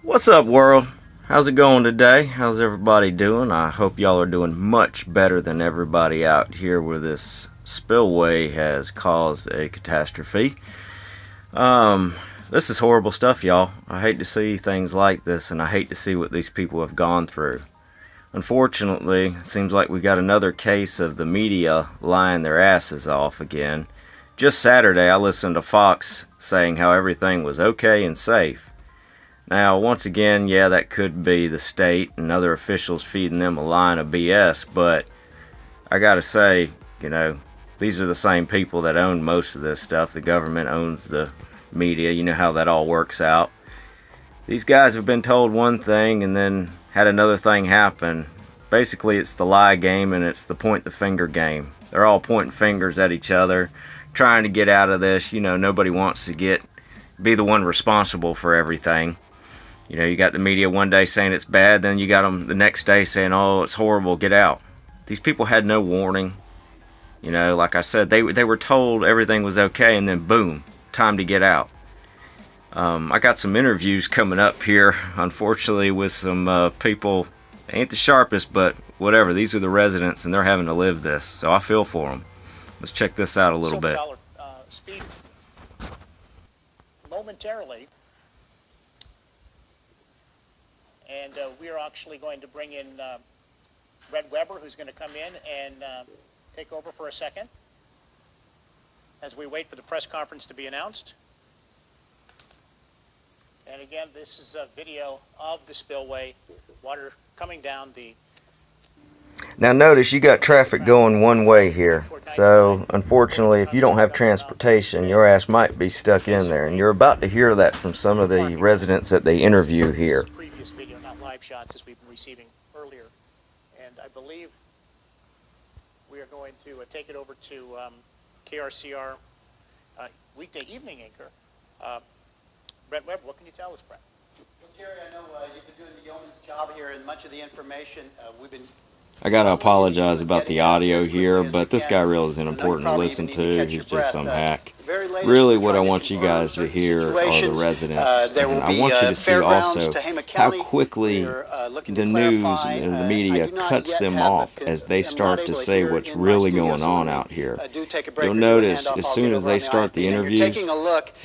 What's up, world? How's it going today? How's everybody doing? I hope y'all are doing much better than everybody out here where this spillway has caused a catastrophe. Um, this is horrible stuff, y'all. I hate to see things like this, and I hate to see what these people have gone through. Unfortunately, it seems like we got another case of the media lying their asses off again. Just Saturday, I listened to Fox saying how everything was okay and safe. Now, once again, yeah, that could be the state and other officials feeding them a line of BS, but I gotta say, these are the same people that own most of this stuff. The government owns the media. You know how that all works out. These guys have been told one thing and then had another thing happen. Basically, it's the lie game and it's the point the finger game. They're all pointing fingers at each other, trying to get out of this. Nobody wants to be the one responsible for everything. You got the media one day saying it's bad, then you got them the next day saying, oh, it's horrible, get out. These people had no warning. Like I said, they were told everything was okay, and then boom, time to get out. I got some interviews coming up here, unfortunately, with some people. They ain't the sharpest, but whatever. These are the residents, and they're having to live this, so I feel for them. Let's check this out a little bit. Speed momentarily. And we are actually going to bring in Red Weber, who's going to come in and take over for a second as we wait for the press conference to be announced. And again, this is a video of the spillway, water coming down the... Now notice you got traffic going one way here, so unfortunately if you don't have transportation, your ass might be stuck in there, and you're about to hear that from some of the residents that they interview here. Previous video, not live shots as we've been receiving earlier, and I believe we are going to take it over to KRCR weekday evening anchor, Brett Webb. What can you tell us, Brett? Well, Jerry, I know you've been doing the yeoman's job here, and much of the information we've been... I gotta apologize about the audio here, but this guy really isn't important to listen to. He's just some hack. Really, what I want you guys to hear are the residents, and I want you to see also how quickly the news and the media cuts them off as they start to say what's really going on out here. You'll notice as soon as they start the interviews,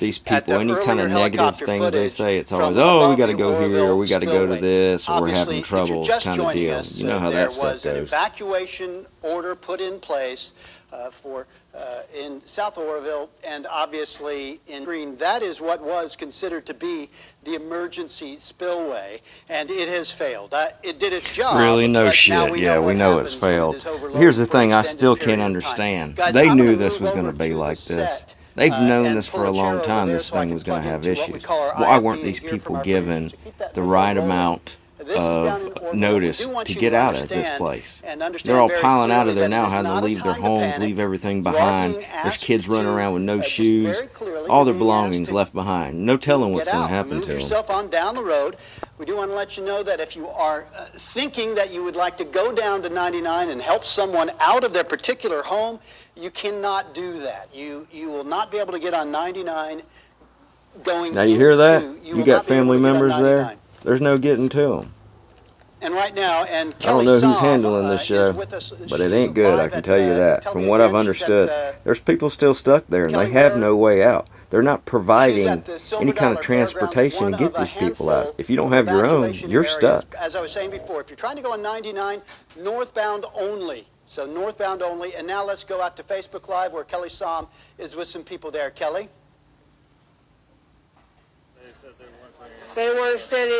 these people, any kind of negative things they say, it's always, oh, we gotta go here, or we gotta go to this, or we're having troubles kind of deal. You know how that stuff goes. An evacuation order put in place in South Oroville, and obviously in Green. That is what was considered to be the emergency spillway, and it has failed. It did its job. Really? No shit. Yeah, we know it's failed. Here's the thing I still can't understand. They knew this was going to be like this. They've known this for a long time, this thing was going to have issues. Why weren't these people given the right amount of notice to get out of this place? They're all piling out of there now, having to leave their homes, leave everything behind. There's kids running around with no shoes, all their belongings left behind. No telling what's going to happen to them. Yourself on down the road. We do want to let you know that if you are thinking that you would like to go down to 99 and help someone out of their particular home, you cannot do that. You will not be able to get on 99 going. Now you hear that? You got family members there? There's no getting to them. And right now, and I don't know who's handling this show, but it ain't good, I can tell you that. From what I've understood, there's people still stuck there, and they have no way out. They're not providing any kind of transportation to get these people out. If you don't have your own, you're stuck. As I was saying before, if you're trying to go on 99, northbound only. So northbound only. And now let's go out to Facebook Live, where Kelly Som is with some people there. Kelly? They weren't sending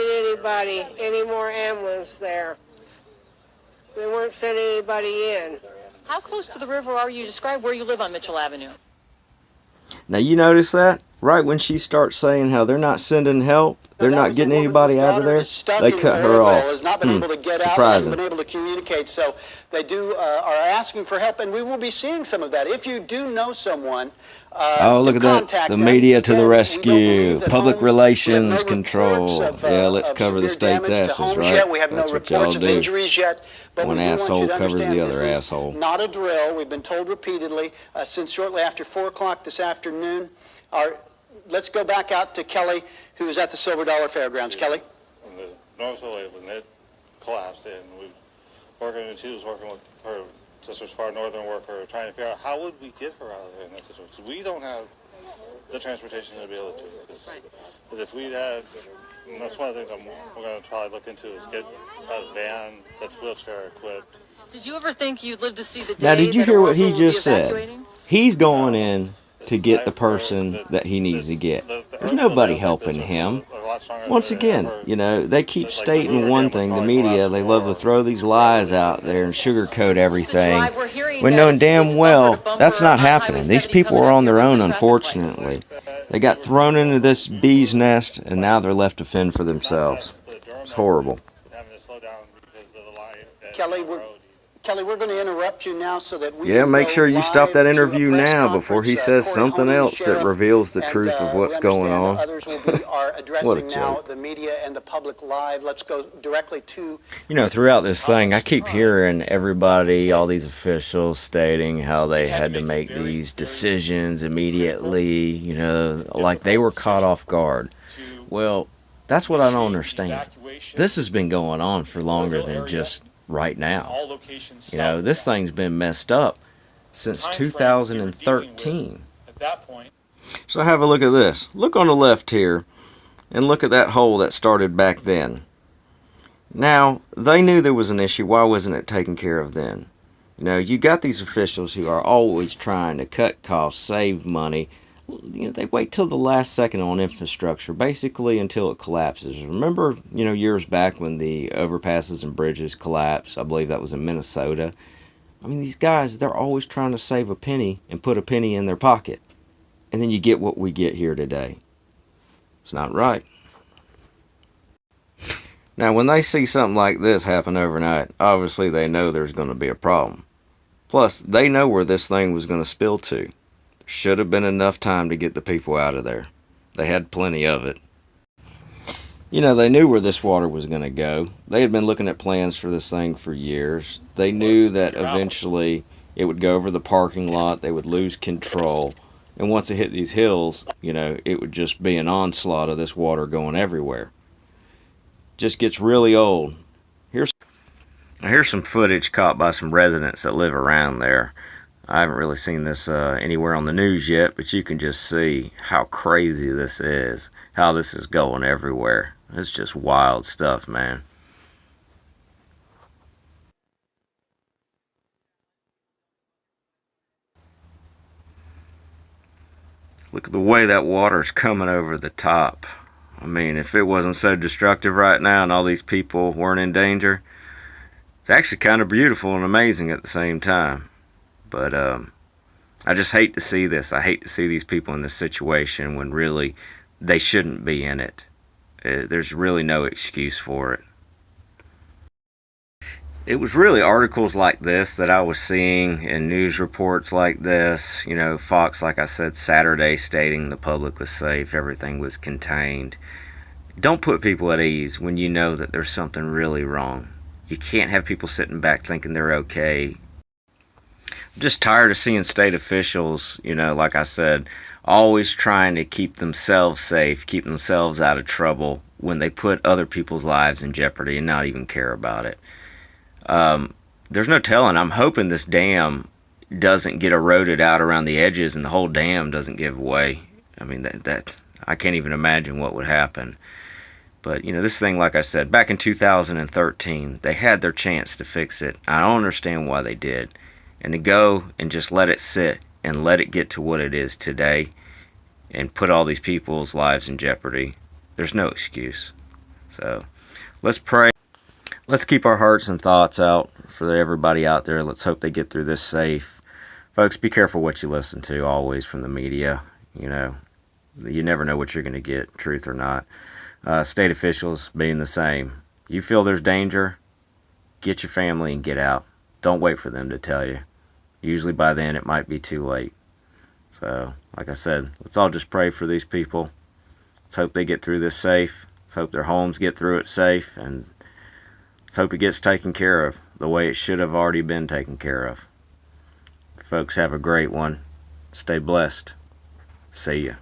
any more ambulance there. They weren't sending anybody in. How close to the river are you? Describe where you live on Mitchell Avenue. Now you notice that? Right when she starts saying how they're not sending help, they're not getting anybody out of there, they cut her off. Surprising. Been able to communicate, so they are asking for help, and we will be seeing some of that. If you do know someone, oh, look at that. The media to the rescue. Public relations control. Yeah, let's cover the state's asses, right? That's what y'all do. One asshole covers the other asshole. Not a drill. We've been told repeatedly since shortly after 4 o'clock this afternoon. Let's go back out to Kelly, who is at the Silver Dollar Fairgrounds. Kelly? Northville when it collapsed, and she was working with her sister's far northern worker, trying to figure out how would we get her out of there in that situation. Because we don't have the transportation to be able to. Because if we had, and that's one of the things we're going to try to look into, is get a van that's wheelchair equipped. Did you ever think you'd live to see the day Now, did you that hear what he Oroville would be just said? evacuating? He's going in to get the person that he needs to get. There's nobody helping him. Once again, you know, they keep stating one thing, the media, they love to throw these lies out there and sugarcoat everything, when knowing damn well that's not happening. These people are on their own, unfortunately. They got thrown into this bee's nest, and now they're left to fend for themselves. It's horrible. Kelly, we're going to interrupt you now so that we Yeah, can make go sure you stop live that to a interview press now before he conference. says Corey something Holman, else that Sheriff, reveals the and, truth of what's we going understand on. that others are What a addressing now joke. the media and the public live. Let's go directly to... You know, throughout this thing, I keep hearing everybody, all these officials stating how they had to make these decisions immediately, you know, like they were caught off guard. Well, that's what I don't understand. This has been going on for longer than just right now. You know, this thing's been messed up since 2013. So have a look at this. Look on the left here and look at that hole that started back then. Now, they knew there was an issue. Why wasn't it taken care of then? You know, you got these officials who are always trying to cut costs, save money. You know, they wait till the last second on infrastructure, basically until it collapses. Remember, you know, years back when the overpasses and bridges collapsed? I believe that was in Minnesota. I mean, these guys, they're always trying to save a penny and put a penny in their pocket. And then you get what we get here today. It's not right. Now, when they see something like this happen overnight, obviously they know there's going to be a problem. Plus, they know where this thing was going to spill to. Should have been enough time to get the people out of there. They had plenty of it. You know, they knew where this water was going to go. They had been looking at plans for this thing for years. They knew that eventually it would go over the parking lot. They would lose control. And once it hit these hills, you know, it would just be an onslaught of this water going everywhere. Just gets really old. Here's some footage caught by some residents that live around there. I haven't really seen this anywhere on the news yet, but you can just see how crazy this is, how this is going everywhere. It's just wild stuff, man. Look at the way that water's coming over the top. I mean, if it wasn't so destructive right now and all these people weren't in danger, it's actually kind of beautiful and amazing at the same time. But I just hate to see this. I hate to see these people in this situation when really they shouldn't be in it. There's really no excuse for it. It was really articles like this that I was seeing in news reports like this. You know, Fox, like I said, Saturday stating the public was safe, everything was contained. Don't put people at ease when you know that there's something really wrong. You can't have people sitting back thinking they're okay. I'm just tired of seeing state officials, you know, like I said, always trying to keep themselves safe, keep themselves out of trouble when they put other people's lives in jeopardy and not even care about it. There's no telling. I'm hoping this dam doesn't get eroded out around the edges and the whole dam doesn't give way. I mean, that I can't even imagine what would happen. But, you know, this thing, like I said, back in 2013, they had their chance to fix it. I don't understand why they did. And to go and just let it sit and let it get to what it is today and put all these people's lives in jeopardy, there's no excuse. So, let's pray. Let's keep our hearts and thoughts out for everybody out there. Let's hope they get through this safe. Folks, be careful what you listen to always from the media. You know, you never know what you're going to get, truth or not. State officials being the same. You feel there's danger, get your family and get out. Don't wait for them to tell you. Usually by then it might be too late. So, like I said, let's all just pray for these people. Let's hope they get through this safe. Let's hope their homes get through it safe. And let's hope it gets taken care of the way it should have already been taken care of. Folks, have a great one. Stay blessed. See ya.